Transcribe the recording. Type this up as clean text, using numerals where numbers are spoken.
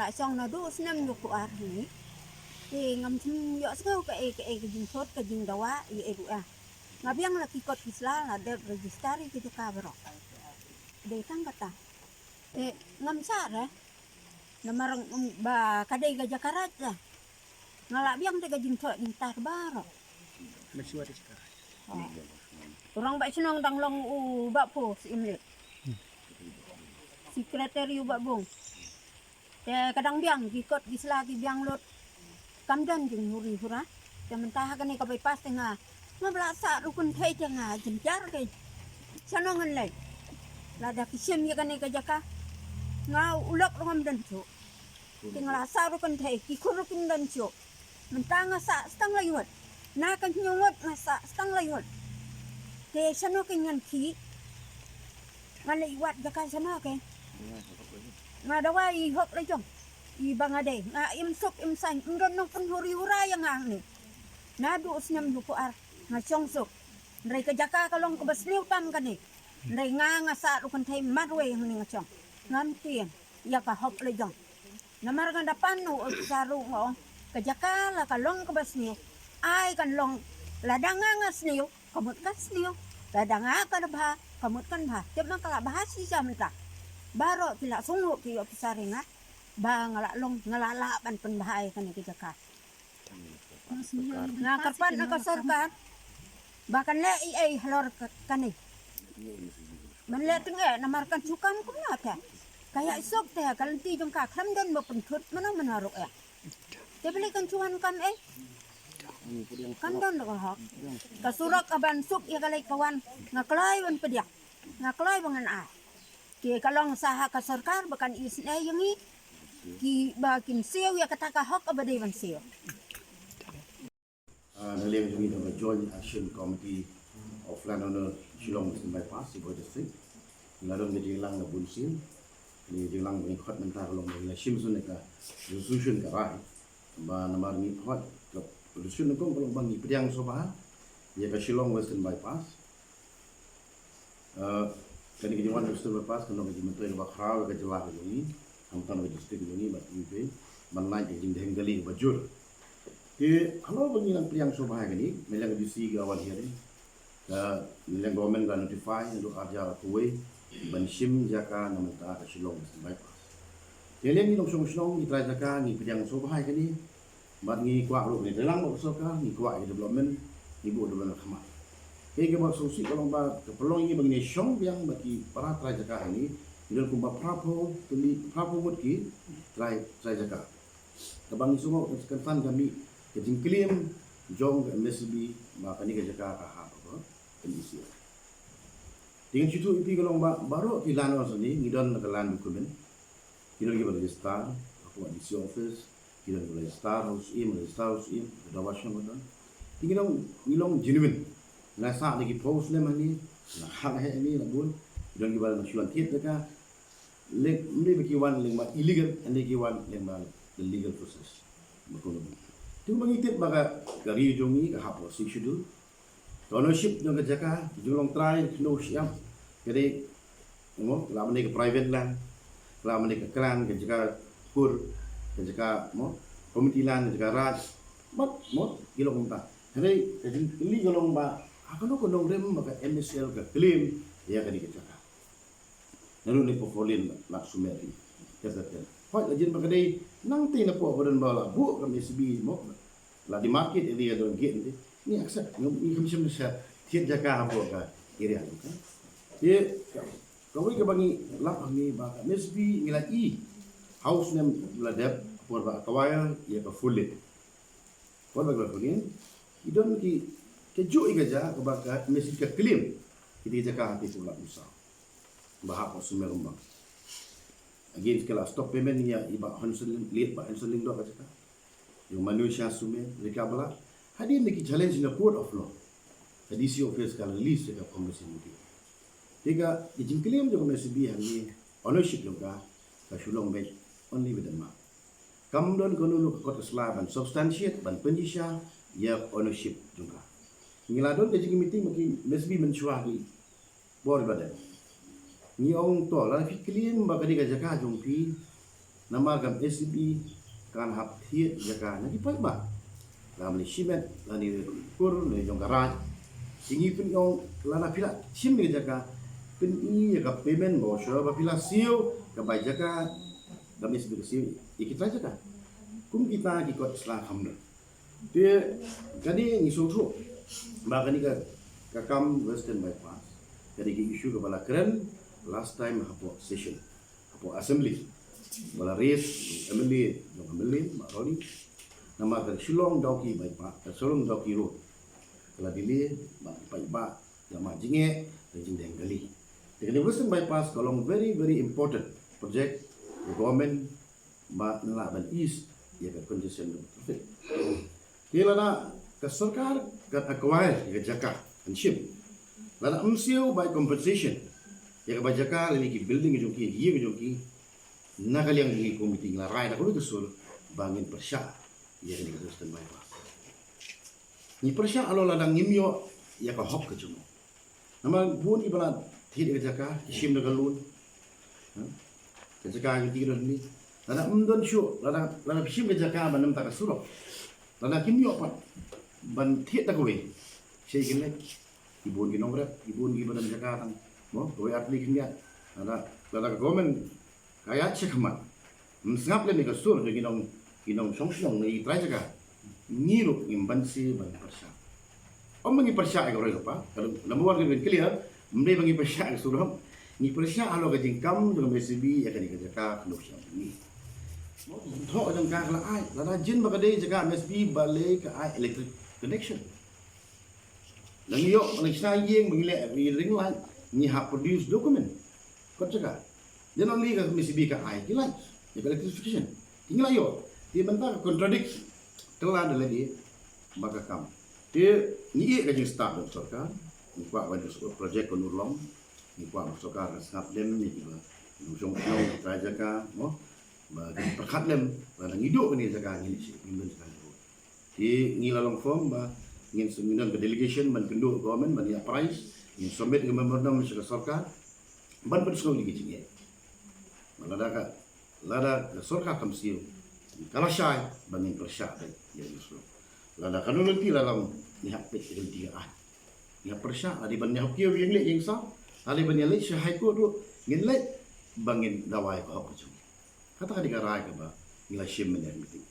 ngala song na do senam yo ku arni ngam chim yo sko ka jing thot ka jing dawa e ngabiang la kikot kisla la de registari ki ka bro de tang kata ngam sare namarang ba kadai ga Jakarta ngala biang de ga jing thot jing tar baro masih ada sekarang. Orang bak senang dang long bak po si imlet. Sekretari bak bong. Kadang biang gikot gislagi biang lot. Kamdan jeng huri hura. Mentah kan ka bypass tengah. Mablasa rukun thai tengah jenjar ke. Sanongan lai. Lada kisim ya kan ka jaka. Ngau ulak rongam dan cu. Tinggal asa rukun thai kikurukun dan cu. Mentah ngasa stang layut. Na kan nyungot ngasa stang layut. Te sano kenyan ki ngala iwat jaka sano ke ngadawa I hok le jong I bangade nga imsok imsan ndon no penhuri ura yang ni nadu usnam duko ar nga chongsok ndai ka jaka kalong ko basliw tam kani ndai nga sa ru kan thai marwe hni nga chong ngam tien ya ka hok le jong namar ga dapan no saru ngo ka jaka la kalong ko basliw ai kan long ladanga nga sniw kamut ka sniw ladanga ka ba kamut kan ba tep na kala bahasi jam ta baro tila sungu ki ofisare nga ba ngalala ban penbahay kan ki jaka na karpan na kasorkan bahkan le ai halor kani manle tenge namarkan sukam ko na ta kaya isok ta kalanti jong ka kham don mo penthut mana manaro te beli kan cuan kan kan don ko hok kasurak aban suk ya kalai kawan ngaklai wan pediak ngaklai bangan a ki kalong saha ka sarkar bakan isne yangi ki bakin siu ya kataka hok abade wan siu Naleng kami dalam Joint Action Committee of Landowner Shillong Muslim Bypass Sibo District. Ngadon ke jelang na bunsin, ni jelang ni khot mentah long ni shimsun ka resolution ka rai. Ba namar ni khot ke resolution ko kalau bangi pediang soba ya ka Shillong Western Bypass. Kani ke Joint Western Bypass kan ke menteri ba khaw ke jelang ni, hamtan ke district ni ba UP manai ke jing denggali bajur. Ke kalau pengilang priang sobah ini, melang DC gawan hari, melang government ga notify untuk ajar kuwe banshim jaka namanta ke Shillong bypass. Kalian ni langsung Shillong kita jaka ni priang sobah ini, mat ni kuat lu ni dalam maksudnya ni kuat development ni bu development khamat. Ke maksud si kalau ba kepelong ini begini Shillong yang bagi para trajaka ini, idan kumba prapo mut ki trajaka. Kabang semua kan kami kejing klaim jong MSB maka ni kerja apa kondisi. Dengan situ ipi kalau baru kilan orang ni ngidon kelan dokumen, kita lagi register, aku di office, kita register house im, dawasnya mana. Tinggal ngilong genuine. Nasa lagi post le mani, nak hak ni nak bun, kita lagi baru nasuan tiap mereka. Mereka kiwan lengma illegal, and kiwan lengma the legal process. Betul. Tu mengikut maka gari jongi ke hapus si schedule. Ownership yang kerjakan, julong try no siam. Jadi, mo, kalau mereka private land, kalau mereka klan kerjakan kur, kerjakan mo, komiti land kerjakan raj, mo, gilong tak. Jadi, ini gilong ba, apa no kondong rem maka MSL ke claim ya kan kerjakan. Lalu ni portfolio nak sumeri, kerjakan. Hoi lajin pakai nanti nak buat badan bala bu kami SB mo lah di market ini ada gate ni accept ni kami semua tiap jaga apa ka area tu kan dia kau ke bagi lap ni ba SB ngilai house nem ladap por ba kawaya ya ka full it por ba ni idon ki keju igaja ke ba SB ka claim kita jaga hati pula usah bahap sumber rumah. Again, kalau stop payment ni ya iba hanseling lihat ba hanseling do kata yung manusia sume mereka bala hadir lagi challenge in the court of law DC office ka release ka komisi muti tiga ijin claim jo komisi bi hani ownership juga ka Shillong Bay only with the mark kam don kono lu court slab and substantiate ban penjisha ya ownership juga ngiladon ke jing meeting maki mesbi mencuahi bor badan ni ong to la fi claim ba kadi ka jaka jongpi nama gam SCB kan hap thiet jaka na di pai ba gam ni simet lani kur ni jong garaj singi pun yong lana pila sim ni jaka pin i ka payment mo sho ba pila siu ka bai jaka gam SCB ka siu ikitra jaka kum kita ikut selah hamna dia jadi ni sotu ba kani ka kam western bypass jadi ki issue ka bala keren last time hapo session hapo assembly bala race assembly maroni nama ka Shillong Dauki bypass Shillong Dauki road kala dili ba jama jinge rejing denggali the western bypass kolong very important project the government ba nala ban east ya ka congestion traffic kila na ka sarkar ka acquire ya jaka and ship lana umsiu by compensation ya ka jaka ni ki building jo ki ye jo ki nakaliang ni committee la rai na ko sul bangin persya ya ni ka western bypass ni persya alo la dang nimyo ya ka hok ka jumo nama bun ibala thi de jaka shim na galun ka jaka ki ro ni lana umdon shu lana shim ka jaka banam ta ka suro lana kimyo pa ban thi ta ko we sei kin le ibun ki nombre ibun ki banam jaka tang mo ko atli kin ya lana government kaya cekmat msngap le ni ka sur ni kinong song ni try jaka ngiru imbansi ban persya mangi persya ay ko pa number 1 kan clear mde mangi persya ay suram ni persya alo ka jingkam dengan BCB ya kan ka jaka kno siya ni tho jang ka la ai la jin ba ka de jaka MSB bale ka ai electric connection lang yo ang sa yeng mangile ring line ni ha produce document ko jaka then only ka MSB ka ai kilai ya electrification tinggal yo dia bentar contradict telah ada lagi maka kam dia ni ka jing start ng sarkar ni kwa wa project ko nurlong ni kwa sarkar snap dem ni ba nusong trajaka mo ba pakat lem ba ngido ni jaka ni si pimbun sa ko di ngilalong form ba ngin seminan ke delegation man kendo government man ya price ni submit ke memorandum sa sarkar ban ban song ni jinge lada sarkar kam siu kalau syai bangin persya ya Yusuf lada kanun nanti lalang ni hak pet dengan tiga ni hak persya adi ban hak kieu yang le yang sa ali ban le syai ko tu ngin le bangin dawai ko apa cuma kata ka digarai ka ba nila shim men meeting